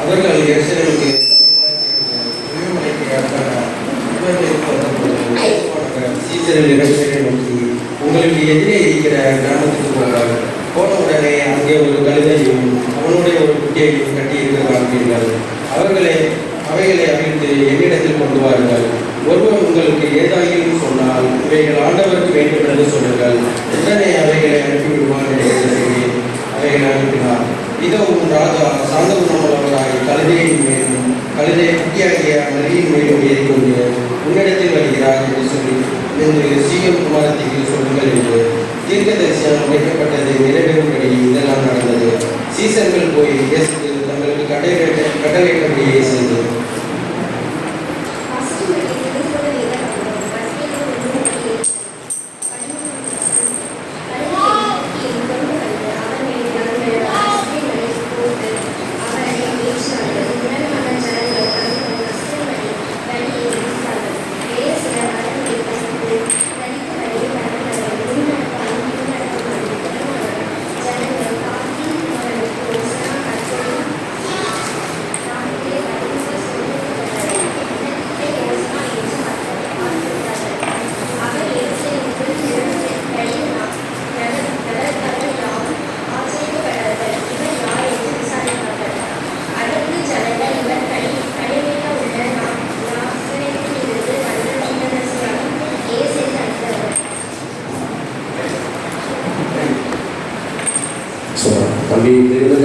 அவர்கள் எருசலேமுக்கு சீசரில் நோக்கி உங்களுக்கு எதிரே இருக்கிற கிராமத்துக்கு போனார். போன உடனே அங்கே ஒரு கழுதையும் அவனுடைய ஒரு குட்டியையும் கட்டி இருக்க காண்பீர்கள். அவைகளை அவிழ்த்து என்னிடத்தில் கொண்டு வாருங்கள். ஒருவர் உங்களுக்கு ஏதாயிலும் சொன்னால் இவைகள் ஆண்டவருக்கு வேண்டும் என்று சொல்லுங்கள். உடனே அவைகளை அனுப்பிவிடுவான் என்று சொல்லி அவைகளை அனுப்பினார். இதோ உன் ராஜா சாந்த குணமுள்ளவராய் கழுதையின் மேலும் கழுதை குட்டியாகிய மரியின் மேலும் ஏறிக்கொண்டு உன்னிடத்தில் வருகிறார் என்று சொல்லி என்று சீயோன் குமாரத்திற்கு சொல்லுங்கள் என்று தீர்க்கதரிசியால் உரைக்கப்பட்டது நிறைவேறும்படி இதெல்லாம் நடந்தது. சீசர்கள் போய் இயேசுக்கு தங்களுக்கு கட்டளையிட்டபடியே செய்தது.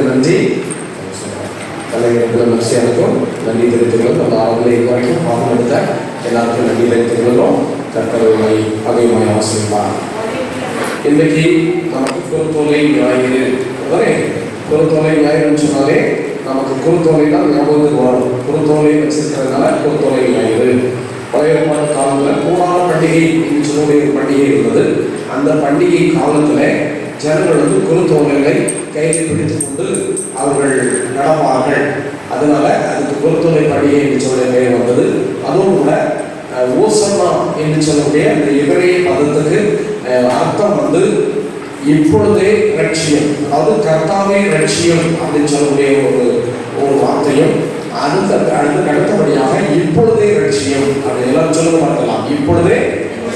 நன்றி தலைவர்கள் மனுஷியாருக்கும் நன்றி தெரிவித்துக்கிறோம். நம்ம ஆளுநர் இதுவரைக்கும் பாடம் எடுத்த எல்லாருக்கும் நன்றி தெரிவித்துக்கிறோம். கர்த்தரை அதிகமாக ஆசிரியப்பார். இன்றைக்கு நமக்கு குருத்தோலை ஞாயிறு குருத்தோலை ஞாயிறுன்னு சொன்னாலே நமக்கு குருத்தோலை தான் ஞாபகத்துக்கு வரும். குருத்தோலை வச்சிருக்கிறதுனால குருத்தோலை ஞாயிறு. பழைய காலத்தில் கூடார பண்டிகை என்று சொல்லக்கூடிய ஒரு பண்டிகை இருந்தது. அந்த பண்டிகை காலத்தில் ஜனங்கள் வந்து குருத்தோலைகளை கையில் பிடித்துக் கொண்டு அவர்கள் நடப்பார்கள். அதனால அதுக்கு குருத்தோலை பண்டிகை என்று சொல்ல பெயர் வந்தது. அதுவும் கூட ஓசன்னா என்று சொல்லக்கூடிய அந்த எபிரேய பதத்துக்கு அர்த்தம் வந்து இப்பொழுதே ரட்சியம், அதாவது கர்த்தாவே ரட்சியம் அப்படின்னு சொல்லக்கூடிய ஒரு வார்த்தையும் அடுத்தபடியாக இப்பொழுதே ரட்சியம் அப்படின்னு எல்லாம் சொல்ல பார்க்கலாம். இப்பொழுதே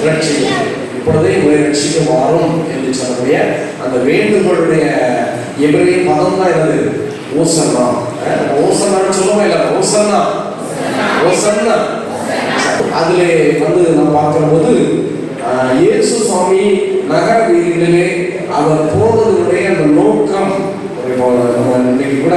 ரட்சியம், இப்பொழுதே உங்களை ரட்சிக்க மாறும் என்று சொல்லக்கூடிய அந்த வேண்டுகளுடைய எபிரேய பதம் தான் என்னது? ஓசன்னா. ஓசன்னான்னு சொல்லுவோம் இல்லை, ஓசன்னா ஓசன்னா. அதிலே வந்து நாம் பார்க்கிற போது இயேசு சுவாமி நகர வீதிகளிலே அவர் போனதுடைய அந்த நோக்கம், நம்ம இன்னைக்கு கூட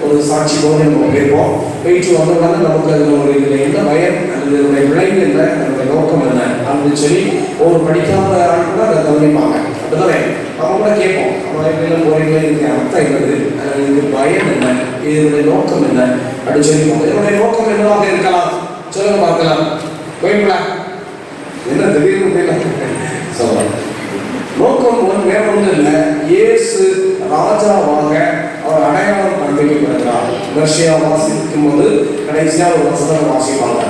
ஒரு சாட்சி போது நம்ம போயிருப்போம். போயிட்டு வந்தோம்னா நமக்கு அதில் ஒரு இதில் என்ன பயன், அதனுடைய விளைவு என்ன, அதனுடைய நோக்கம் என்ன அப்படின்னு சொல்லி ஒரு படிக்காத ஆள் கூட அதை கவனிப்பாங்க. அப்படிதானே நம்ம கூட கேட்போம், நம்ம போறீங்களா, இதுக்கு அர்த்தம் என்னது, இதுக்கு பயன் என்ன, இதனுடைய நோக்கம் என்ன அப்படின்னு சொல்லி இதனுடைய நோக்கம் என்னவாக இருக்கலாம் சொல்லுங்க பார்க்கலாம். போயிங்களா என்ன திடீர்னு சொல்லலாம். நோக்கம் வேற ஒன்றும் இல்லை, இயேசு ராஜாவாக அவர் அடையாளம் காண்பிக்கப்படுகிறார். ரஷ்யா வாசிக்கும் போது கடைசியாக ஒரு வசனம் வாசிப்பாங்க.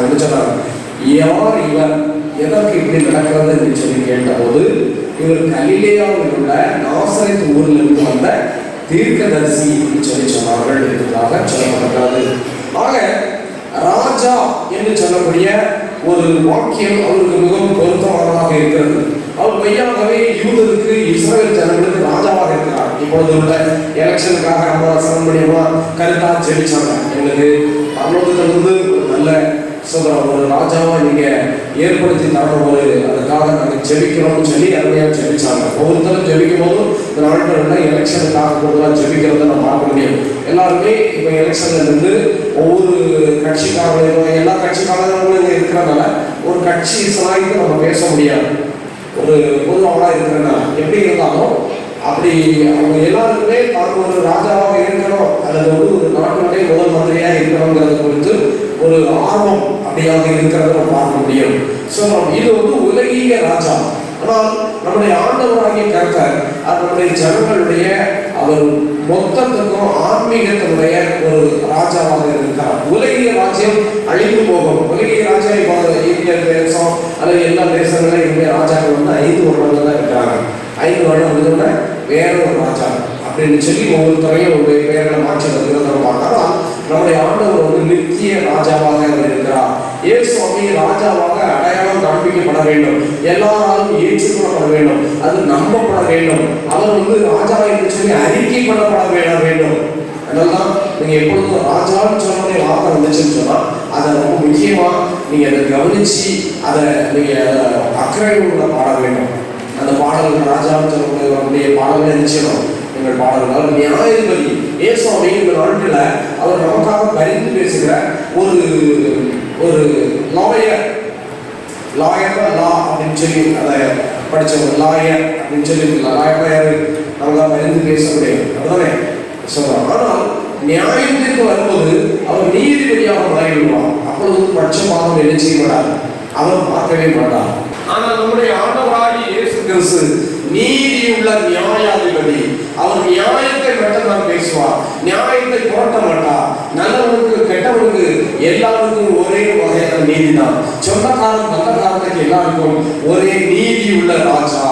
என்ன சொன்னாங்க? யார் இவர், எதற்கு இப்படி நடக்கிறது என்று சொல்லி கேட்டபோது இவர் கலிலேயாவில் உள்ள நாசரேத் ஊரில் இருந்து வந்த தீர்க்கதரிசி என்று சொல்லி சொன்னார்கள் என்பதாக சொல்லப்படுகிறது. ஆக ராஜா என்று சொல்லக்கூடிய ஒரு வாக்கியம் அவருக்கு மிகவும் பொருத்தமானதாக இருக்கிறது. அவர் மெய்யாகவே யூதருக்கு இஸ்ரவேல் ஜனங்களுக்கு ராஜாவாக இருக்கிறார். இப்பொழுது உள்ள எலெக்ஷனுக்காக நம்ம சரணபடியமா கருத்தா ஜெபிச்சாங்க. எங்களுக்கு பரலோகத்திலிருந்து ஒரு நல்ல ஒரு ராஜாவா நீங்க ஏற்படுத்தி தரணும், அதுக்காக நாங்கள் ஜெபிக்கிறோம்னு சொல்லி அருமையாக ஜெபிச்சாங்க. ஒவ்வொருத்தரும் ஜெபிக்கும் போதும் இந்த நாட்கள் எலெக்ஷனுக்காக கொடுக்கலாம் ஜெபிக்கிறத நம்ம பார்க்க முடியும். எல்லாருமே இப்போ எலெக்ஷன்ல இருந்து ஒவ்வொரு கட்சிக்காரர்களும் எல்லா கட்சிக்காரர்களும் இருக்கிறனால ஒரு கட்சி சாய்ந்து நம்ம பேச முடியாது. ஒரு பொதுவாக இருக்கிறனால எப்படி இருந்தாலும் அப்படி அவங்க எல்லாருக்குமே தான் ஒரு ராஜாவாக இருக்கணும் அல்லது ஒரு நாட்டினுடைய முதல் மந்திரியா இருக்கணுங்கிறது குறித்து ஒரு ஆர்வம் அப்படியாக இருக்கிறத நம்ம பார்க்க முடியும். ஸோ இது வந்து உலகிய ராஜா. ஆனால் நம்முடைய ஆண்டவராகிய கர்த்தர் நம்முடைய ஜனங்களுடைய அவர் மொத்தத்துக்கும் ஆன்மீகத்தினுடைய ஒரு ராஜாவாக இருக்கிறார். உலகிய ராஜ்யம் அழிந்து போகும். உலகிய ராஜா இப்போ இந்திய தேசம் அல்லது எல்லா தேசங்களும் இந்திய ராஜாக்கள் வந்து 5 வருடங்கள் தான் இருக்கிறாங்க. 5 வருடம் முடிஞ்சோட வேற ஒரு ராஜா அப்படின்னு சொல்லி ஒவ்வொருத்தரையும் ஒரு பேர்களை மாற்றி வருகிறத பார்த்தாலும் நம்முடைய ஆண்டவர் வந்து நித்திய ராஜாவாக அவர் இருக்கிறார். இயேசுவை ராஜாவாக அடையாளம் காண்பிக்கப்பட வேண்டும், எல்லாராலும் ஏற்றுக்கொள்ளப்பட வேண்டும், அது நம்பப்பட வேண்டும். அவர் வந்து ராஜா என்று சொல்லி அறிக்கை பண்ணப்பட வேண்டும். அதனால்தான் நீங்க எப்பொழுதும் ராஜான்னு சொன்னோடைய வார்த்தை வந்துச்சுன்னு சொன்னா அதை ரொம்ப முக்கியமா நீங்க அதை கவனிச்சு அதை நீங்க அக்கறையோட பாட வேண்டும். அந்த பாடல்கள் ராஜான்னு சொல்லக்கூடிய பாடல்கள் நிச்சயம் எங்கள் பாடல்கள். நியாயாதிபதி இயேசுவை இந்த நாட்டில் அவர் நமக்காக பரிந்து பேசுகிற ஒரு லாயர் லா அப்படின்னு சொல்லி அதை படித்தவங்க லாயர் அப்படின்னு சொல்லி லாயர் யாரு நமக்காக பரிந்து பேச முடியும் அதுதானே சொல்றாங்க. ஆனால் நியாயத்திற்கு வரும்போது அவர் நீதிபதியாக மாறிவிடுவார். அப்பொழுது பட்சபாதம் என்ன செய்ய மாட்டார், அவர் பார்க்கவே மாட்டார். ஆனால் நம்முடைய ஆண்டவராகிய இயேசு கிறிஸ்து நீதியுள்ள நியாயாதிபதி. அவர் நியாயத்தை மட்டும் தான் பேசுவார், நியாயத்தை புரட்ட மாட்டார். நல்லவனுக்கு கெட்டவனுக்கு எல்லாருக்கும் ஒரே வகையான நீதி தான். சொந்தக்காரன் நல்லக்காரனுக்கு எல்லாருக்கும் ஒரே நீதியுள்ள ராஜா.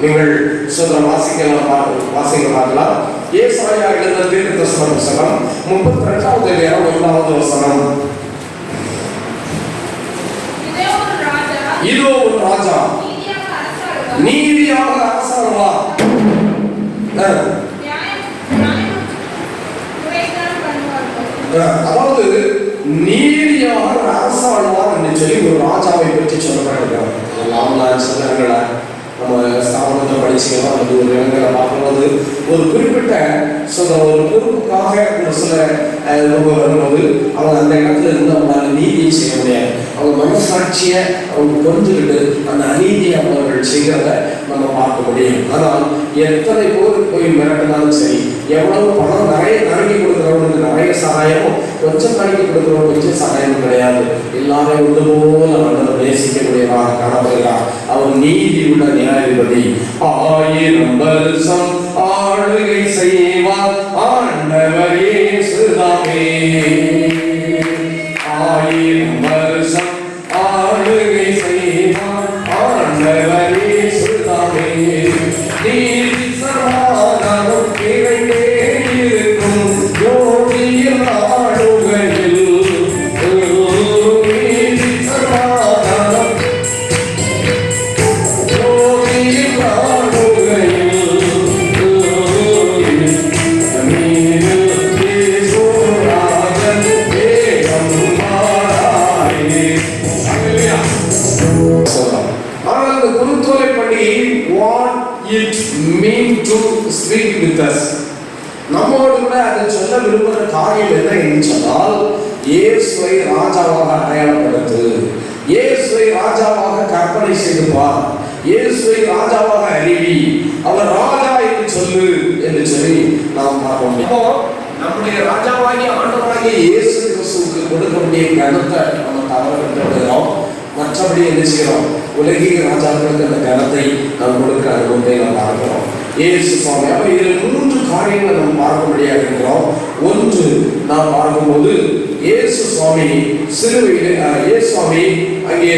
நீங்கள் சொல்ற வாசிக்க பார்க்கலாம். ஏசாயா எழுதின தீர்க்கதரிசன புத்தகம் 32வது அதிகாரம் 1வது வசனம். இதோ ஒரு ராஜா நீதியாக அரசாளுவார். அதாவது நீதியாக அரசாளுவார் என்று சொல்லி ஒரு ராஜாவை பற்றி சொல்லப்பட்டிருக்கிறார். சிலர்களை நம்ம ஸ்தாபனத்தை படிச்சுக்கலாம் அல்லது ஒரு இடங்களை பார்க்கும்போது ஒரு குறிப்பிட்ட ஒரு பொறுப்புக்காக ஒரு சில வரும்போது அவங்க அந்த இடத்துல இருந்து அவங்களால நீதியை செய்ய முடியாது. அவங்க மனசாட்சியை அவங்க புரிஞ்சுக்கிட்டு அந்த அநீதியை அவர்கள் செய்கிறத நம்ம பார்க்க முடியும். ஆனால் எத்தனை பேர் போய் மிரட்டினாலும் சரி, எவ்வளவு பணம் நிறைய கணக்கி கொடுக்குறவங்களுக்கு நிறைய சகாயமும், கொஞ்சம் கணக்கி கொடுக்குறவங்க கொஞ்சம் சகாயமும் கிடையாது. எல்லாரையும் ஒன்று போல அவர்கள் நேசிக்கக்கூடியவராக காணப்படுகிறார். அவர் நீதி உள்ள நியாயாதிபதி. 1000 வருஷம் ஆளுகை செய்வார் ஆண்டவர் இயேசுதாமே. 1000 வருஷம் ஆளுகை செய்வார் ஆண்டவர் இயேசுதாமே. நீதி சமாதானம் நிறைந்தே இருக்கும் யோகியின் ஆளுகையில். நீதி சமாதானம் யோகியின் ஆளுகையில். நம்மோடு கூட அதை சொல்ல விரும்புகிற காரியம் என்ன என்று சொன்னால், இயேசுவை ராஜாவாக அடையாளப்படுத்து, இயேசுவை ராஜாவாக கற்பனை செய்து பார், இயேசுவை ராஜாவாக அறிவி, அவர் ராஜா என்று சொல்லு என்று சொல்லி நாம் பார்ப்போம். இப்போ நம்முடைய ராஜாவாகிய ஆண்டவராகிய இயேசு கிறிஸ்துவுக்கு கொடுக்கக்கூடிய கனத்தை நம்ம தவறவிட்டுகிறோம். மற்றபடி என்ன செய்கிறோம், உலகிய ராஜாக்களுக்கு அந்த கனத்தை நாம் கொடுக்கிற அனுபவத்தை நாம் பார்க்கிறோம். இயேசு சுவாமி அப்ப இதில் 3 காரியங்களை நாம் பார்க்கும்படியாக இருக்கிறோம். ஒன்று, நாம் பார்க்கும்போது இயேசு சுவாமி சிலுவையிலே இயேசு சுவாமி அங்கே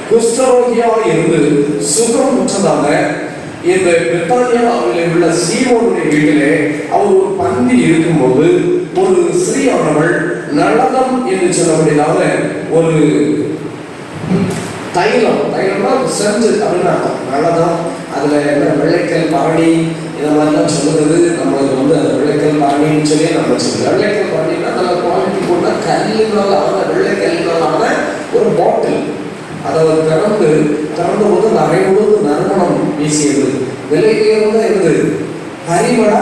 குஷ்டரோகியாக இருந்து சுகம் பெற்றதாக இந்த பெத்தானியாவில் உள்ள சீமோனுடைய வீட்டிலே அவர் ஒரு பந்தி இருக்கும்போது ஒரு ஸ்திரீயானவள் நளதம் என்று சொல்லக்கூடியதாக ஒரு தைலம்னா செஞ்சு அப்படின்னு அர்த்தம். நளதம் அதுல என்ன வெள்ளைக்கல் பரணி இந்த மாதிரிலாம் சொல்லுறது. நம்மளுக்கு வந்து அந்த வெள்ளைக்கல் பரணின்னு சொல்லி நம்ம சொல்லுவோம். வெள்ளைக்கல் பரணின்னா நல்ல குவாலிட்டி போட்டா கல்லினால் ஆன வெள்ளைக்கல்லினால் ஆன ஒரு பாட்டில். அதை திறந்த போது நிறைய நறுமணம் வீசியது. விலை உயர்ந்த இருந்தது பரிமள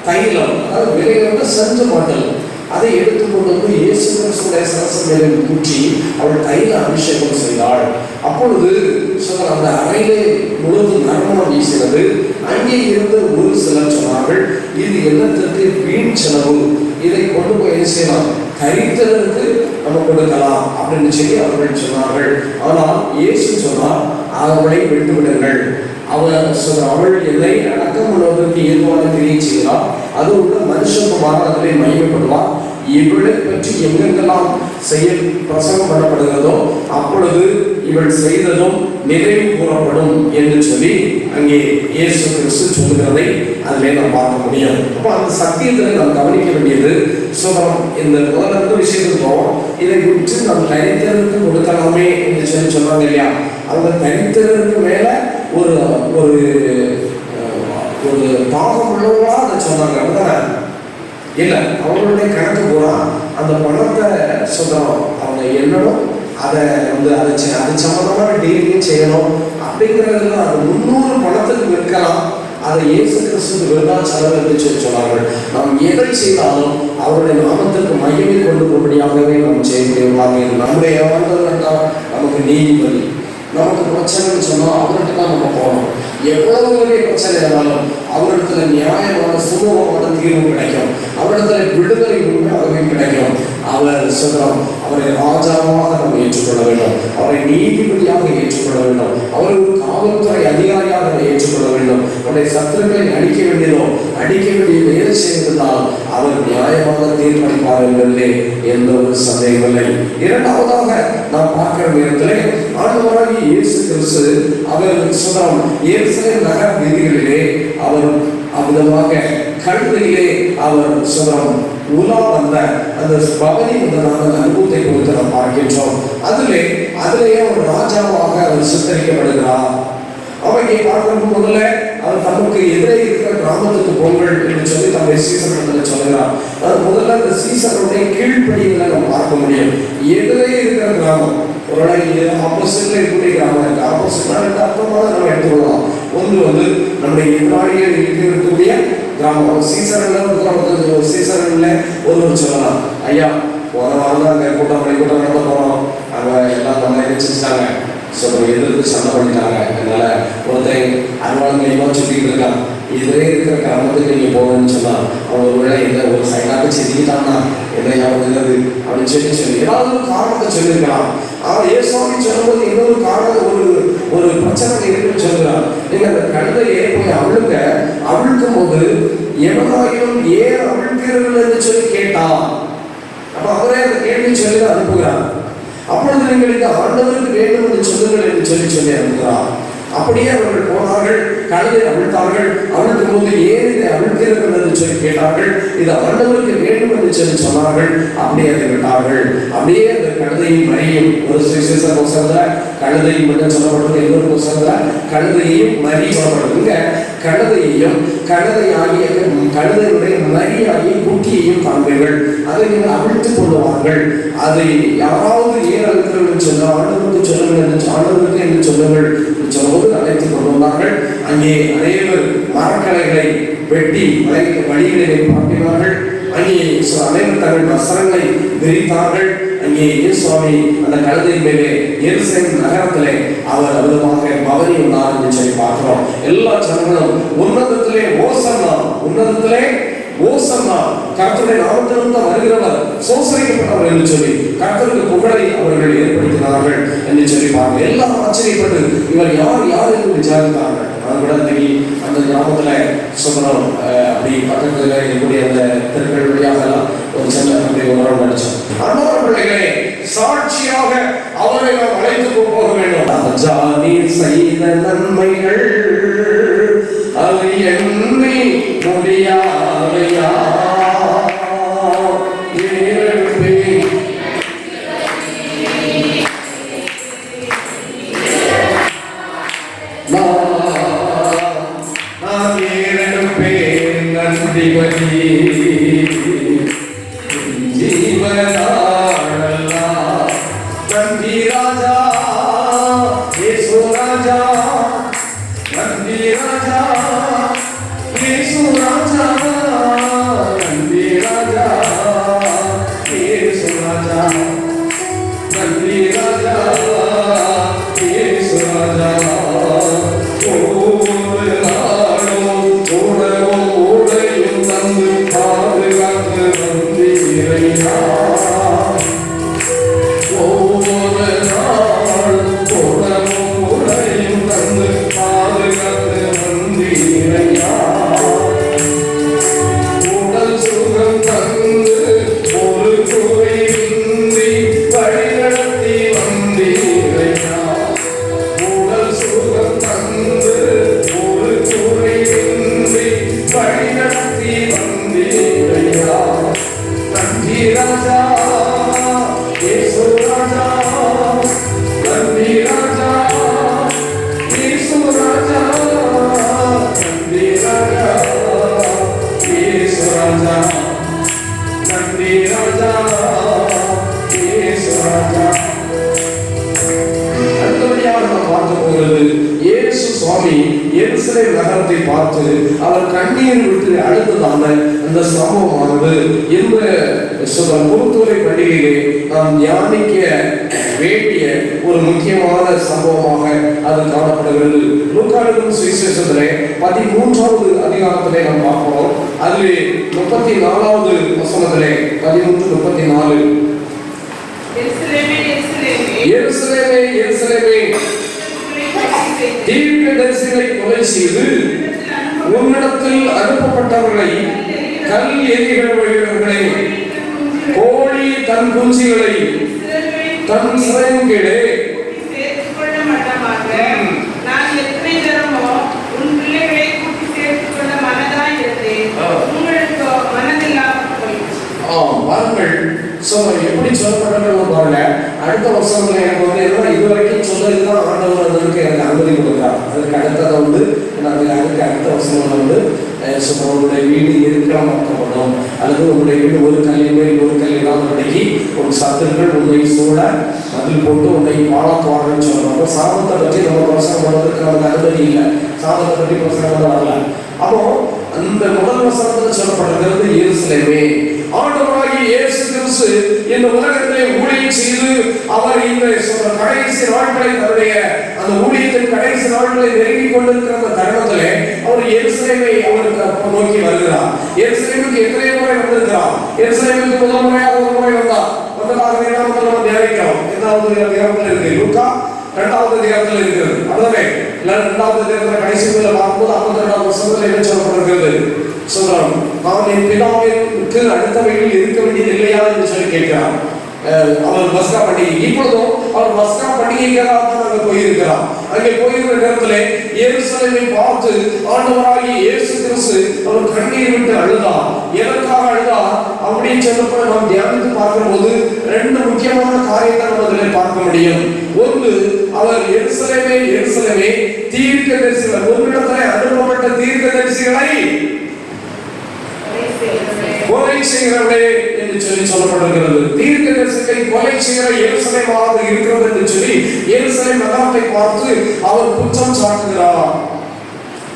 தைலம், அதாவது விலை உயர்ந்த செஞ்ச பாட்டில். அதை எடுத்துக்கொண்டு வந்து இயேசு கிறிஸ்துவின் சரசம் மேலே ஊற்றி அவள் தைல அபிஷேகம் செய்தாள். அப்பொழுது அந்த அறையிலே முழுது நறுமணம் வீசினது. அங்கே இருந்து ஒரு சிலர் சொன்னார்கள், இது என்னத்திற்கு வீண் செலவு, இதை கொண்டு போய் என்ன செய்யலாம், கரித்ததற்கு நம்ம கொடுக்கலாம் அப்படின்னு சொல்லி அவர்கள் சொன்னார்கள். ஆனால் இயேசு சொன்னார், அவளை விட்டுவிடுங்கள். அவள் என்னை அடக்கம் உள்ளவதற்கு ஏதுவான கிரியை செய்கிறார், அது உள்ள மனுஷகுமாரன் அதிலே மகிமைப்படுவார். இவளை பற்றி எங்கெங்கெல்லாம் பிரசங்கம் பண்ணப்படுகிறதோ அப்பொழுது இவள் செய்ததும் நிறைவு கூறப்படும் என்று சொல்லி அங்கே இயேசு கிறிஸ்து சொல்லுகிறதை அதிலே நாம் பார்க்க முடியும். அப்போ அந்த சத்தியத்தில் நாம் கவனிக்க வேண்டியது இந்த முதல்ல விஷயத்துக்கு போவோம். இதை விட்டு நாம் தனித்தருக்கு கொடுக்கலாமே என்று சொல்லி சொன்னாங்க இல்லையா? அவங்க தனித்தருக்கு மேல ஒரு ஒரு ஒரு பாவம் உள்ளவங்களா அதை சொன்னாங்க. அப்படிதான் இல்லை, அவங்களுடைய கணக்கு பூரா அந்த பணத்தை சொல்றோம் அவங்க என்னணும், அதை அது சம்பந்தமான டீலிங்கும் செய்யணும் அப்படிங்கிறதுல அது 300 பணத்துக்கு விற்கலாம். அதை இயேசு கிறிஸ்துக்கு விருதாச்சாரம் என்று சொல்லி சொன்னார்கள். நாம் எதை செய்தாலும் அவருடைய நாமத்திற்கு மையமே கொண்டு போகும்படியாகவே நாம் செய்யக்கூடியவர்களாக நம்முடைய ஆண்டவர் நமக்கு நீதிபதி. நமக்கு பிரச்சனைன்னு சொன்னால் அவர்கிட்ட தான் நம்ம போகணும். எவ்வளவு பெரிய பிரச்சனை இருந்தாலும் அவரிடத்துல நியாயமான சுமூகமான தீர்வு கிடைக்கும். அவரிடத்துல விடுதலை உண்மையாகவே கிடைக்கும். அவர் சொல்றோம், அவரை ராஜாவாக நம்ம ஏற்றுக்கொள்ள வேண்டும், அவரை நீதிபதியாக ஏற்றுக்கொள்ள வேண்டும், அவரை ஒரு காவல்துறை அதிகாரியாக ஏற்றுக்கொள்ள வேண்டும். அவருடைய சத்துருக்களை அடிக்க வேண்டியதோ அடிக்க வேண்டிய வேலை செய்திருந்தால் அவர் நியாயமாக தீர்ப்பளிப்பார் என்பதிலே எந்த ஒரு சந்தேகம் இல்லை. இரண்டாவதாக நாம் பார்க்கிற நேரத்திலே ஆண்டவராகிய இயேசு கிறிஸ்து அவர் சொல்றோம் எருசலேம் நகர வீதிகளிலே அவர் அவ்விதமாக கழுதையிலே அவர் சொல்றோம் உலா வந்த அந்த பவனி முதலான அனுபவத்தை குறித்து நாம் பார்க்கின்றோம். அதிலேயே ஒரு ராஜாவாக அவர் சித்தரிக்கப்படுகிறார். அவங்க பார்க்கும் முதல்ல அவர் தமக்கு எதிரே இருக்கிற கிராமத்துக்கு போங்கள் என்று சொல்லி தம்முடைய சீசர்கள் சொல்லுகிறார். அது முதல்ல அந்த சீசனுடைய கீழ்ப்படிகளை நம்ம பார்க்க முடியும். எதிரே இருக்கிற கிராமம் ஒரு ஆப்போசிட்ல இருக்கக்கூடிய கிராமம் இருக்கு. ஆப்போசிட்னா ரெண்டு அர்த்தமாக நம்ம எடுத்துக்கொள்ளலாம். ஒன்று நம்முடைய எதிராளிகள் இருக்கக்கூடிய கிராமம். சீசரில் ஒருவர் சொல்லலாம், ஐயா போன வாரம் தான் அங்கே கூட்டம் நடத்த போனோம், அங்கே எல்லாம் நம்ம நினைச்சிட்டாங்க, எதிர்த்து சண்டை பண்ணிட்டாங்க, அதனால ஒருத்தன் அறுவாளங்களையுமா சொல்லிட்டு இருக்கான், இதுவே இருக்கிற கிராமத்துக்கு நீங்க போகணும்னு சொன்னா அவங்க ஒரு வேளை எந்த ஒரு சைடாக செஞ்சுக்கிட்டாங்கன்னா என்ன ஞாபகம் இல்லது அப்படின்னு சொல்லி ஏதாவது ஒரு காரணத்தை சொல்லியிருக்கலாம். அவன் ஏசுவாமி சொல்லும்போது இன்னொரு காரணம் ஒரு பிரச்சனை இருக்குன்னு சொல்லுறான். நீங்க அந்த கழுதையே போய் அவிழ்க்கும் போது எவனாயிலும் ஏன் அவிழ்க்கிறீர்கள் என்று சொல்லி கேட்டான். அப்ப அவரே அந்த கேள்வி சொல்லி அனுப்புகிறார். அப்பொழுது எங்களுக்கு ஆண்டவருக்கு வேண்டும் என்று சொல்லுங்கள் என்று சொல்லி அனுப்புகிறார். அப்படியே அவர்கள் போனார்கள், கழுதை அவிழ்த்தார்கள். அவிழ்க்கும் போது ஏன் இதை அவிழ்க்கிறது என்று சொல்லி கேட்டார்கள். இது ஆண்டவருக்கு வேண்டும் என்று சொல்லி சொன்னார்கள். அப்படியே அதை விட்டார்கள். அப்படியே அந்த கழுதையும் மரியும் ஒரு சுவிசேஷ புத்தகத்துல கழுதையும் மட்டும் சொல்லப்படுறது, இன்னொரு புத்தகத்துல கழுதையும் மரி சொல்லப்படுறதுங்க. கழுதையையும் கழுதையுடைய மரியாகிய குட்டியையும் காண்பீர்கள், அதை நீங்கள் அவிழ்த்துக் கொள்ளுவார்கள். அதை யாராவது ஏன் அழுத்தங்கள் சொன்னால் ஆண்டவருக்கு சொல்லுங்கள் என்று ஆண்டவருக்கு என்று சொல்லுங்கள் சொல்லும்போது அழைத்துக் கொண்டு வந்தார்கள். அங்கே அனைவர் மரக்கலைகளை வெட்டி வழிகளை பாட்டினார்கள். அங்கே அனைவர் தங்கள் வஸ்திரங்களை விரித்தார்கள். அங்கே சுவாமி அந்த கழுதை மேலே எருசலேம் நகரத்திலே அவர் அற்புதமாக பவனி வந்தார் என்று சொல்லி பார்க்கிறோம். எல்லா ஜனங்களும் உன்னதத்திலே ஓசன்னா கர்த்தருடைய நாமத்திலிருந்து வருகிறவர் சோசரிக்கப்பட்டவர் என்று சொல்லி கர்த்தருக்கு புகழை அவர்கள் ஏற்படுத்தினார்கள் என்று சொல்லி பார்க்க எல்லாம் ஆச்சரியப்பட்டு இவர் யார் என்று விசாரித்தார்கள். அது கூட அந்த கிராமத்துல சொல்றோம், அப்படி பக்கத்துல இருக்கக்கூடிய அந்த தெருக்கள் வழியாகலாம் ஒரு சின்ன உரம் நடிச்சோம். அன்பான பிள்ளைகளே, சாட்சியாக அவரை நாம் அழைத்து போக வேண்டும். ஜாதி செய்த நன்மைகள் அது எண்ணி முடியாதையா எருசலேம் நகரத்தை பார்த்து அவர் கண்ணீர் விட்டு அழுத்ததான அந்த சம்பவமானது இந்த குருத்தோலை பண்டிகையிலே நாம் தியானிக்க வேண்டிய ஒரு முக்கியமான சம்பவமாக அது காணப்படுகிறது. லூக்கா எழுதின சுவிசேஷத்திலே 13வது அதிகாரத்திலே நாம் பார்க்கிறோம். அதிலே 34வது வசனத்திலே 13:34 எருசலேமே எருசலேமே தீர்க்கதரிசிகளை கொலை செய்து உன்னிடத்தில் அனுப்பப்பட்டவர்களை கல் எறிகிறவர்களே, கோழி தன் குஞ்சுகளை தன் சிறையின் கீழே எப்படி சொல்லப்பட்டது பாருங்க. அடுத்த வருஷத்துல எனக்கு வந்து இதுவரைக்கும் சொன்னதுதான் ஆண்டவர் அதற்கு எனக்கு அனுமதி கொடுக்குறார். அதுக்கு அடுத்ததை அதுக்கு அடுத்த வருஷம் உங்களுடைய வீடு இருக்கிறமாக்கப்படும் அல்லது உங்களுடைய வீடு ஒரு கல்லின் மேல் ஒரு கல்லினால் படிக்கி ஒரு சத்துக்கள் உன்னை சூழ அதில் போட்டு உன்னை வாழத்துவாங்கன்னு சொல்றாங்க. சாபத்தை பற்றி நம்ம வருஷம் பண்ணுறதுக்கு நமக்கு அனுமதி இல்லை. சாபத்தை பற்றி பிரசங்கம் வரல. அப்போ அந்த முதல் வசனத்தில் சொல்லப்பட்டிருக்கிறது எருசலேமே. ஆண்டவராகிய இயேசு கிறிஸ்து இந்த உலகத்திலே ஊழியம் செய்து அவர் இந்த கடைசி நாட்களை தன்னுடைய அந்த ஊழியத்தின் கடைசி நாட்களை நெருங்கிக் கொண்டிருக்கிற அந்த தருணத்திலே அவர் எருசலேமை அவருக்கு நோக்கி வருகிறார். எருசலேமுக்கு எத்தனை முறை வந்திருக்கிறார்? எருசலேமுக்கு முதல் முறையாக ஒரு முறை வந்ததாக நம்ம தியானிக்கிறோம். எதாவது அதிகாரத்தில் இருக்கு. லூக்கா 2வது அதிகாரத்தில் இருக்கிறது. அதுவே 2வது அதிகாரத்தில் கடைசி பார்க்கும்போது 52வது வசனத்தில் என்ன சொல்லப்பட்டிருக்கிறது? சொல்றான், நான் என் பிதாவிற்கு அடுத்த வழியில் இருக்க வேண்டியது இல்லையா என்று சொல்லி கேட்கிறான். அவர் பஸ்கா பண்டிகை, இப்பொழுதும் அவர் பஸ்கா பண்டிகைக்காக தான் அங்கே போயிருக்கிறார். அங்கே போயிருக்கிற நேரத்திலே எருசலேமை பார்த்து ஆண்டவராகிய இயேசு கிறிஸ்து அவர் கண்ணீர் விட்டு அழுதார். எதற்காக அழுதார் அப்படின்னு சொல்லப்போ நாம் தியானித்து பார்க்கும்போது 2 முக்கியமான காரியத்தை நம்ம அதில் பார்க்க முடியும். ஒன்று, அவர் எருசலேமே எருசலேமே தீர்க்கதரிசிகள் உன்னிடத்திலே அனுப்பப்பட்ட தீர்க்கதரிசிகளை கொலை செய்கிறவர்களே என்று சொல்லி சொல்லப்பட்டிருக்கிறது. தீர்க்கதரிசிகளை கொலை செய்கிற எருசலேமாக இருக்கிறது என்று சொல்லி எருசலேம் நகரத்தை பார்த்து அவர் குற்றம் சாட்டுகிறார்.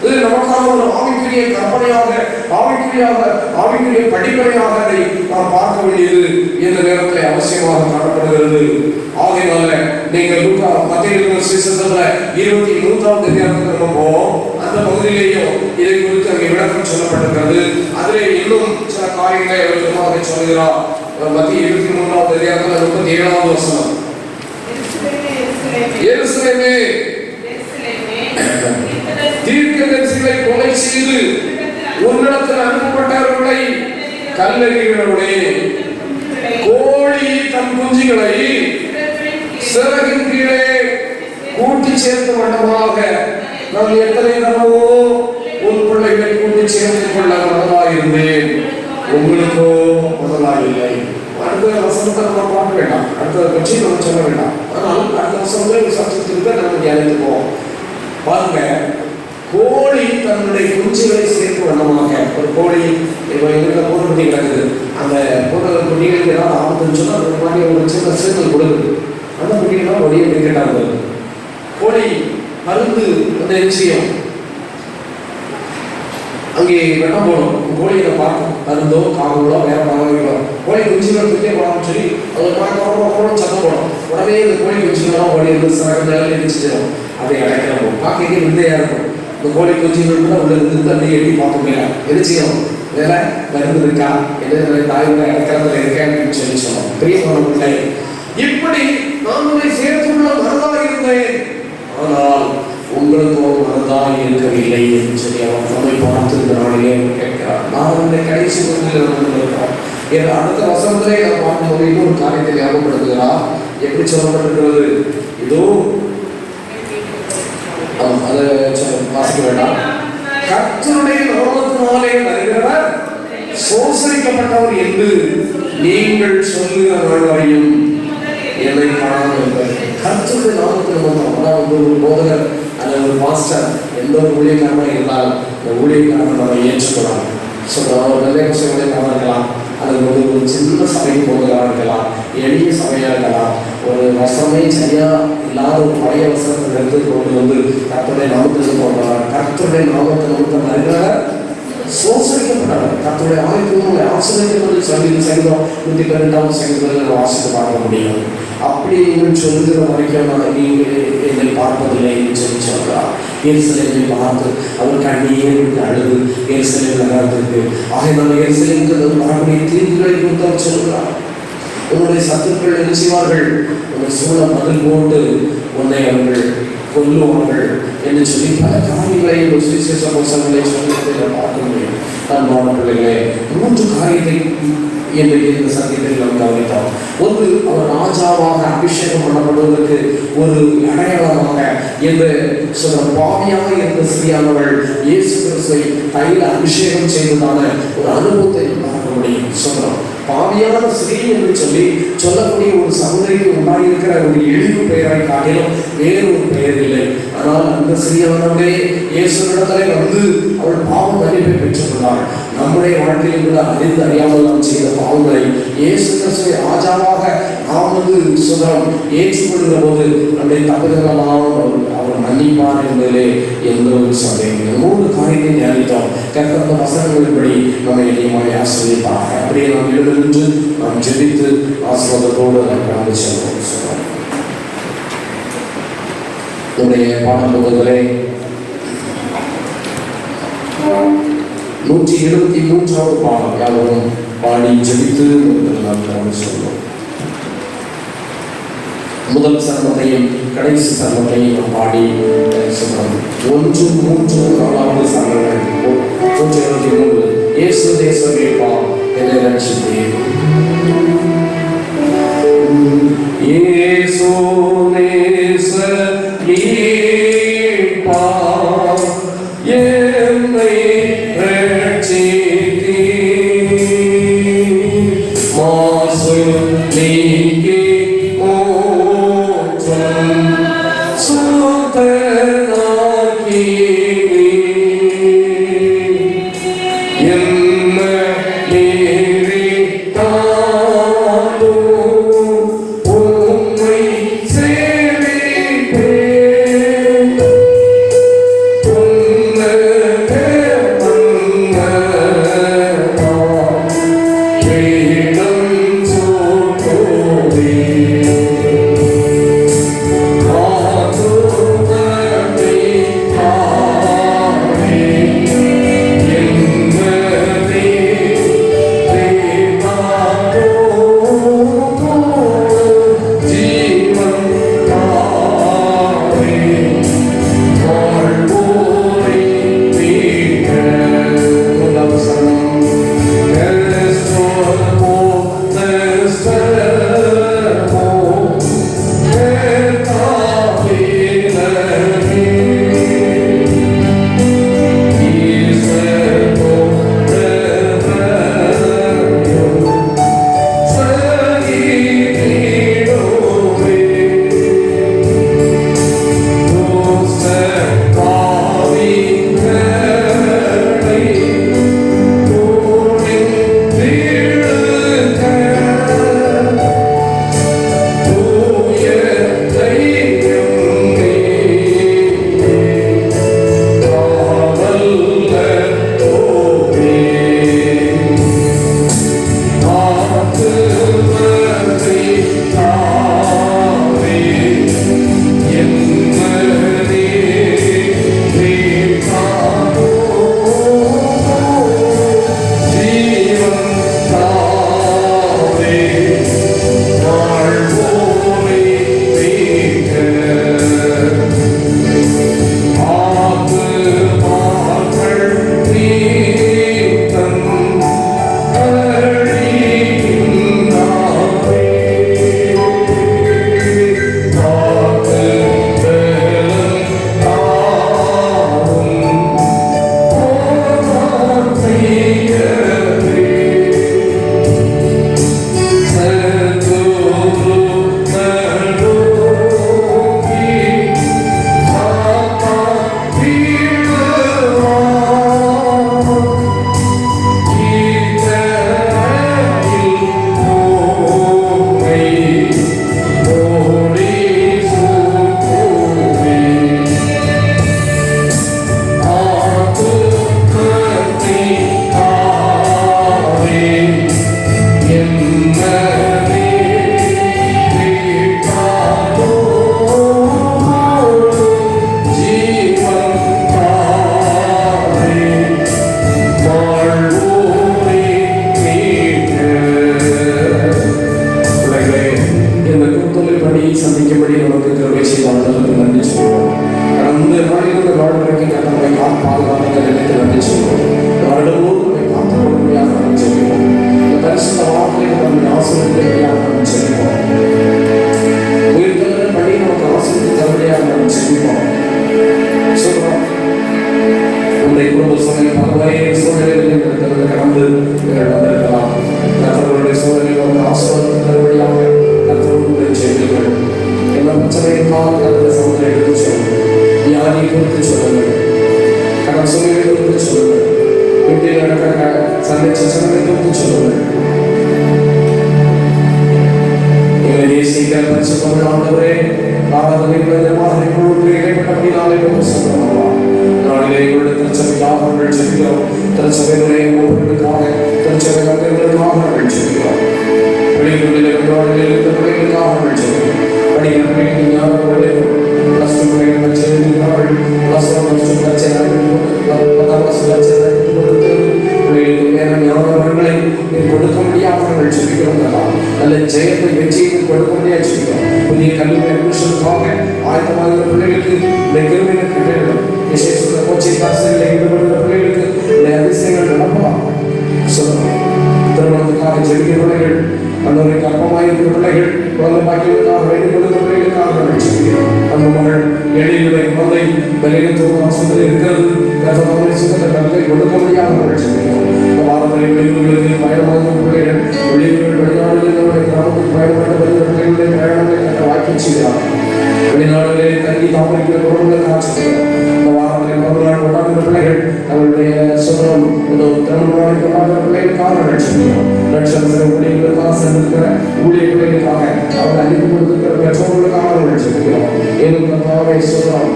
இது நமக்கான ஒரு ஆவிக்குரிய கற்பனையாக ஆவிக்குரிய படிப்பனையாக அதை நாம் பார்க்க வேண்டியது இந்த நேரத்தில் அவசியமாக காணப்படுகிறது. ஆகையினால நீங்கள் மத்திய சுவிசேஷத்துல 23வது அதிகாரத்துக்கு நம்ம போவோம். அந்த பகுதியிலேயும் இதை குறித்து அங்கே விளக்கம் சொல்லப்பட்டிருக்கிறது. அதிலே இன்னும் சில காரியங்களை அவர் சொல்கிறார். மத்திய 23வது அதிகாரத்துல 37வது வசனம், எருசலேமே தீர்க்கதரிசிகளை கொலை செய்து உன்னிடத்தில் அனுப்பப்பட்டவர்களை கல்லெறிகிறவர்களே, கோழி தன் குஞ்சுகளை சிறகின் கீழே கூட்டி சேர்த்து வண்ணமாக நான் எத்தனை தரவோ உன் பிள்ளைகளை கூட்டி சேர்த்துக் கொள்ள முதலாயிருந்தேன், உங்களுக்கோ முதலாயில்லை. அடுத்த வசனத்தை நம்ம பார்க்க வேண்டாம், அடுத்த பற்றி நம்ம சொல்ல வேண்டாம். ஆனால் அடுத்த வசனங்களை சப்ஜெக்டிற்கு நம்ம தியானித்துப்போம். பாருங்க, கோழி தன்னுடைய குஞ்சுகளை சேர்த்து வண்ணமாக, ஒரு கோழி இப்போ எங்கிட்ட கூடு குட்டி கிடக்குது, அந்த கூடு குட்டிகளுக்கு ஏதாவது ஆபத்துன்னு சொன்னால் ஒரு மாதிரி ஒரு சின்ன சீர்தல் கொடுக்குது. அந்த குட்டிகள்லாம் ஒரே கிரிக்கெட்டாக இருந்தது. கோழி மருந்து அந்த விஷயம் அங்கே வெட்டம் போகணும். கோழியை பார்க்கணும், மருந்தோ காவலோ வேற பறவைகளோ கோழி குஞ்சுகள் தூக்கே போகலாம்னு சொல்லி அது பார்க்கணும், சத்தம் போடும். உடனே இந்த கோழி குஞ்சுகள்லாம் ஓடி இருந்து சிறகு நிலையில் இருந்துச்சிடும். அதை அடைக்கிறோம், பார்க்க விந்தையா இருக்கும். இந்த கோழி குஞ்சுகள் கூட உள்ள இருந்து தண்ணி எட்டி பார்க்க முடியல. எது செய்யணும்? வேற மருந்து இருக்கா, எது தாயோட அடைக்கிறதுல இருக்கேன் அப்படின்னு சொல்லி சொன்னோம். பிரியமானவர்களே, இப்படி நான் உங்களை சேர்த்துள்ள மனதாக இருந்தேன், ஆனால் உங்களுக்கு ஒரு மனதாக இருக்கவில்லை என்று சொல்லி அவர் நம்மை பார்த்து நாளிலே கேட்கிறார். நான் உங்களை கடைசி இருக்கிறோம். அடுத்த வசனத்திலே நான் பார்க்கும்போது இன்னொரு காரியத்தை ஞாபகப்படுத்துகிறார். எப்படி சொல்லப்பட்டிருக்கிறது? இதோ அதை வாசிக்க வேண்டாம். கர்த்தருடைய நாமத்தினாலே வருகிறவர் சோசரிக்கப்பட்டவர் என்று நீங்கள் சொல்லுகிற நாள் வரையும் என்னை காணாமல். கர்த்தருடைய நாமத்தில் அதாவது ஒரு போதகர் அல்லது ஒரு மாஸ்டர் எந்த ஒரு ஊழியக்காரமாக இருந்தாலும் இந்த ஊழியக்காரனை நம்ம ஏற்றுக்கலாம். அவர் நல்ல விஷயங்களை இருக்கலாம், அல்லது ஒரு சின்ன சபைக்கு போவதாக இருக்கலாம், எளிய சபையாக இருக்கலாம், ஒரு வசமே சரியா இல்லாத ஒரு பழைய வசனத்தை எடுத்து கொண்டு வந்து கர்த்தருடைய நாமத்துக்கு போடுறாங்க. கர்த்தருடைய நாமத்தை நமக்கு அறிகிறார சோசரிக்கப்பட்டாங்க. கர்த்தருடைய ஆயுதங்களை ஆசிரியர்கள் சங்கீதம் 112 சங்கீதத்தில் வாசித்து பார்க்க முடியும். அப்படி நீங்கள் சொல்லுகிற வரைக்கும் நான் என்னை பார்ப்பதில்லை என்று சொல்லி சொல்கிறார். எருசலேமை பார்த்து அவர் கண்ணீர் விட்டு அழுது எருசலேம் நகரத்திற்கு ஆகையினால் எருசலேமுக்கு வரக்கூடிய தீர்வுகளை கொடுத்து அவர் சொல்கிறார். உன்னுடைய சத்துக்கள் என்ன செய்வார்கள்? உன்னை சூழ பதில் போட்டு உன்னை அவர்கள் கொல்லுவார்கள் என்று சொல்லி பல காரியங்களை ஒரு சுவிசேஷ புத்தகங்களை சொல்லி பார்க்க முடியும். அன்பான பிள்ளைகளே, 3 காரியத்தை இன்றைக்கு இந்த சத்தியத்தில் நாம் கவனித்தோம். ஒன்று, அவர் ராஜாவாக அபிஷேகம் பண்ணப்படுவதற்கு ஒரு அடையாளமாக என்று சொல்ற பாவியாக இருந்த ஸ்திரீயானவள் இயேசு கிறிஸ்துவை தைல அபிஷேகம் செய்ததான ஒரு அனுபவத்தை பார்க்க முடியும். சொல்றோம் பாவியான ஸ்ரீ என்று சொல்லி சொல்லக்கூடிய ஒரு சகோதரிக்கு உண்டாயிருக்கிற ஒரு இழிவு பெயரை காட்டிலும் வேறு ஒரு பெயர் இல்லை. ஆனால் அந்த ஸ்ரீயானவளே இயேசுவிடத்திலே வந்து அவள் பாவ மன்னிப்பை பெற்றுக்கொண்டாள். நம்முடைய வாழ்க்கையில் கூட அறிந்து அறியாமல் நாம் செய்த பாவங்களை இயேசு கிறிஸ்துவை ராஜாவாக நாம் வந்து சுதம் ஏற்றுக்கொள்கிற போது நம்முடைய தப்புகளெல்லாம் அவர் மன்னிப்பார் என்பதிலே எந்த ஒரு சந்தேகம். 3 காரியத்தை தியானித்தோம். கர்த்தர் வசனங்களின்படி நம்மை எளியமாய் ஆசீர்வதிப்பார். அப்படியே நாம் எழுந்து நாம் ஜெபித்து ஆசீர்வாதத்தோடு நாம் கடந்து செல்வோம். நம்முடைய பாடப்புத்தகத்திலே 173வது பாடம் யாவரும் பாடி ஜெபித்து நாம் கடந்து செல்வோம். முதல் சரணத்தையும் கடைசி சரணத்தையும் நாம் பாடி சொல்றோம். 1, 3, 4வது சரணங்கள் 123. இயேசு தேசமேப்பா என்னை ரட்சித்தீர். இயேசு தேசமேப்பா என்னை ரட்சித்தீர். மாசு நீக்கி என்ன செய்வோம். வருடமும் நம்மை காத்துக் கொள்ளும்படியாக நாம் ஜெபிப்போம். இந்த பரிசுத்த வார்த்தையை நம்மை ஆசீர்வதிக்கும்படியாக நாம் ஜெபிப்போம். உயிர்த்தெழுதல் படி நமக்கு ஆசீர்வதித்து தரும்படியாக நாம் ஜெபிப்போம். சொல்றோம், நம்முடைய குடும்ப சூழ்நிலை பல வகையான சூழ்நிலைகளில் கடந்து வந்திருக்கலாம். கர்த்தருடைய சூழ்நிலையில் நமக்கு ஆசீர்வாதம் தரும்படியாக கர்த்தருடைய ஜெபிங்கள். என்ன பிரச்சனையினால் கர்த்தருடைய சமுதாயம் எடுத்து சொல்லுங்கள். வியாதியை குறித்து சொல்லுங்கள். கடன் சூழ்நிலை குறித்து சொல்லுங்கள். வீட்டில் நடக்கிற சண்டை சச்சரவை குறித்து சொல்லுங்கள். எங்களை நேசிக்கிற பரிசுத்த ஆண்டவரே, நாளிலே எங்களுடைய திருச்சபைக்காக நாங்கள் ஜெபிக்கிறோம். திருச்சபையினுடைய ஊழியர்களுக்காக, திருச்சபை அங்கங்களுக்காக நாங்கள் ஜெபிக்கிறோம். வெளியூரில் இருக்கிற பிள்ளைகளுக்காக நாங்கள் ஜெபிக்கிறோம். படிக்கிறவர்களுக்கு ஞாபகங்களே +2 பிள்ளைகள் சேர்ந்திருக்கிறார்கள். +1 பிள்ளைகளுக்கு வேற ஞாபகங்களை கொடுக்க முடியாமல் நாங்கள் ஜெபிக்கிறோம். நல்ல ஜெயத்தை வெற்றியை கொடுக்க முடியாது ஜெபிக்கிறோம். புதிய கல்வி அட்மிஷனுக்காக ஆயத்தமாகிற பிள்ளைகளுக்கு இந்த கிருபையை கிட்டேடும். விசேஷ கோச்சிங் கிளாஸில் ஈடுபடுகிற பிள்ளைகளுக்கு இந்த அதிசயங்கள் நடப்பலாம். சொல்லணும், திருமணத்துக்காக ஜெபிக்கிற பிள்ளைகள், அன்னோருக்கு அப்பமாக இருக்கிற பிள்ளைகள், குழந்தை பாக்கியத்துக்காக வேண்டிக் கொடுக்கிற பிள்ளைகளுக்காக நாங்கள் ஜெபிக்கிறோம். அந்த மகள் எளியுடைய குழந்தை பலகீனத்தோடு ஆஸ்பத்திரி இருக்கிறது. கர்த்தருடைய சுகத்தை கருத்தை கொடுக்க முடியாமல் நாங்கள் ஜெபிக்கிறோம். இந்த வாரத்தில் வெளியூர்களுக்கு பயணமாக பிள்ளைகள், வெளியூர்கள் வெளிநாடுகளில் நம்முடைய கிராமத்துக்கு பயணப்பட்ட பிள்ளைகளுடைய பயணங்களை கட்ட வாய்ப்பு செய்கிறார். வெளிநாடுகளில் தங்கி தாமதிக்கிற குடும்பங்களுக்கு ஆட்சிக்கிறோம். இந்த வாரத்தில் மறுநாள் கொண்டாடுகிற பிள்ளைகள், அவருடைய சுகம் திருமணமாக கொண்டாடுகிற பிள்ளைகளுக்காக நாங்கள் ஜெபிக்கிறோம். லட்சம் ஊழியர்களுக்காக சென்றிருக்கிற ஊழிய பிள்ளைகளுக்காக, அவர்கள் அனுப்பி கொடுத்திருக்கிற பெற்றோர்களுக்காக நாங்கள் ஜெபிக்கிறோம். இன்னும் கர்த்தாவே சொல்றோம்,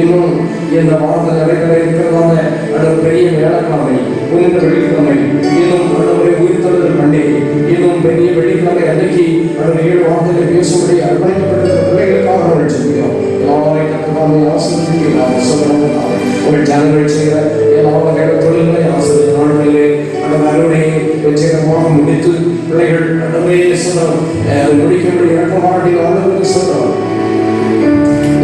இன்னும் இந்த வார்த்தை நடைபெற இருக்கிறதான அந்த பெரிய வேலைக்கிழமை, புனித வெள்ளிக்கிழமை, இன்னும் அவருடைய உயிர்த்தெழுதல் பண்டிகை, இன்னும் பெரிய வெள்ளிக்கிழமை அன்னைக்கு அந்த 7 வார்த்தைகளை பேசும்படி அர்ப்பணிக்கப்பட்டிருக்கிற பிள்ளைகளுக்காக நாங்கள் ஜெபிக்கிறோம். எல்லாரையும் கர்த்தாவே ஆசீர்வதிக்கிறார். சொல்றோம், உங்கள் ஜனங்கள் செய்கிற எல்லா வகையான தொழில்களை ஆசிரியர் நாடுகளிலே அந்த அறுவடையை வெற்றிகரமாக முடித்து பிள்ளைகள் அந்தவே சொல்றோம் முடிக்கும்படி இறக்கமாட்டி ஆளுநருக்கு சொல்றோம்.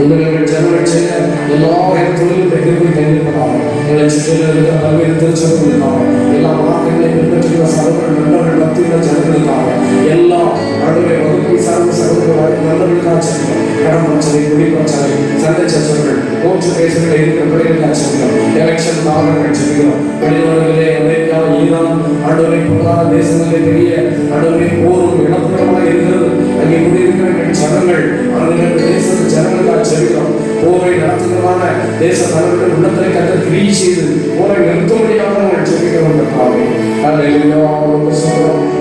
எங்கள் ஜனங்கள் செய்ய எல்லா வகையான தொழிலும் கிருபை தந்திருப்பதாக, எங்களை சுற்றிலும் இருக்கிற பல்வேறு திருச்சபைகளுக்காக, எல்லா மார்க்கங்களை பின்பற்றுகிற சகோதரர்கள் நண்பர்கள் மத்தியில் ஜனங்களுக்காக, எல்லா நடுவே வகுப்பை சார்ந்த சகோதரர்கள் நண்பர்களுக்காக செல்கிறோம். கடன் பிரச்சனை, குடி பிரச்சனை, சண்டை சச்சரவுகள், மூன்று தேசங்களில் இருக்கிற பிள்ளைகளுக்காக செல்கிறோம். எலெக்ஷன் நாங்கள் செல்கிறோம். வெளிநாடுகளிலே அமெரிக்கா, ஈரான், நடுவே பொருளாதார தேசங்களிலே பெரிய நடுவே போரும் இனப்புறமாக இருக்கிறது. அங்கே குடியிருக்கிற எங்கள் ஜனங்கள், அவர்கள் தேச ஜனங்களுக்காக செல்கிறோம். போரை நடத்துகிறதான தேச தலைவர்கள் உள்ளத்தை கற்று கிரியை செய்து போரை நிறுத்தும்படியாக நாங்கள் ஜெபிக்கிறோம்.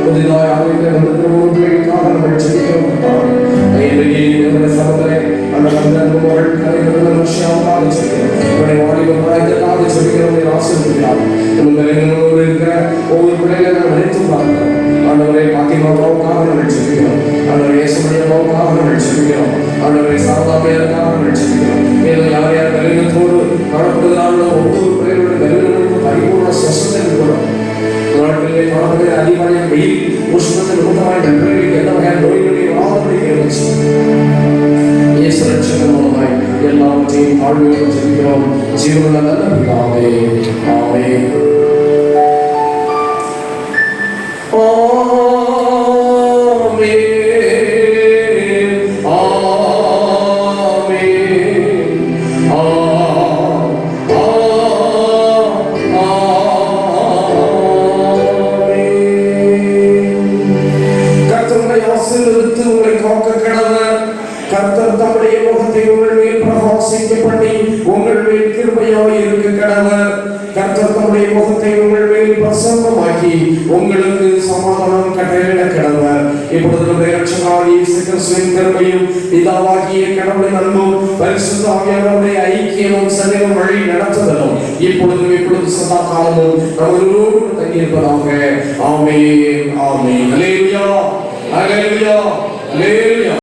புதிதாக அமைந்த பிள்ளைகளுக்காக நாங்கள் ஜெபிக்கிறோம். சகோதரே, அந்த மகள் கலைஞர்கள் ரஷ்யாவுக்காக ஜெபிக்கிறோம். உங்களுடைய வாலிபராயத்திற்காக ஜெபிக்கிறோம். ஆசீர்வதிக்கிறார். இருக்கிற ஒவ்வொரு பிள்ளைகளை நாங்கள் நினைத்து பார்க்கிறோம். ஆண்டவரை பாத்திமாவுக்காக நாங்கள் ஜெபிக்கிறோம். ஆண்டவரை இயேசுவுக்காக நாங்கள் ஜெபிக்கிறோம். ஆண்டவரை சாரதாமையாருக்காக நாங்கள் ஜெபிக்கிறோம். மேலும் யார் யார் பலவீனத்தோடு காணப்படுகிறார்களோ ஒவ்வொரு பிள்ளைகளுடைய பலவீனங்களுக்கும் பரிபூர்ண சுவசத்தை கொடுக்கிறோம். நாட்டிலே காணப்படுகிற அதிகமான வெயில் உஷ்ணத்தை நோக்கமாக பிள்ளைகளுக்கு எந்த வகையான நோய்களையும் வராதபடி இருந்துச்சு. இயேசு ரட்சகர் மூலமாய் எல்லாவற்றையும் வாழ்வோடு ஜெபிக்கிறோம். ஜீவனுள்ள நல்ல பிதாவே, ஆமென். கர்த்தர் தம்முடைய முகத்தை உங்கள் மேல் பிரகாசிக்க பண்ணி உங்கள் மேல் கிருபையாய் இருக்க கடவர். கர்த்தர் தம்முடைய முகத்தை உங்கள் மேல் பிரசன்னமாக்கி உங்களுக்கு சமாதானம் கட்டளையிட கடவர். இப்பொழுது நம்முடைய இரட்சகராகிய இயேசு கிறிஸ்துவின் கிருபையும் பிதாவாகிய கடவுளின் அன்பும் பரிசுத்த ஆவியானவருடைய ஐக்கியமும் சதீரம் வழி நடத்துதலும் இப்பொழுது சதா காலமும் நம்மளோடு தங்கியிருப்பதாக. ஆமென், ஆமென். அல்லேலூயா, அல்லேலூயா, அல்லேலூயா.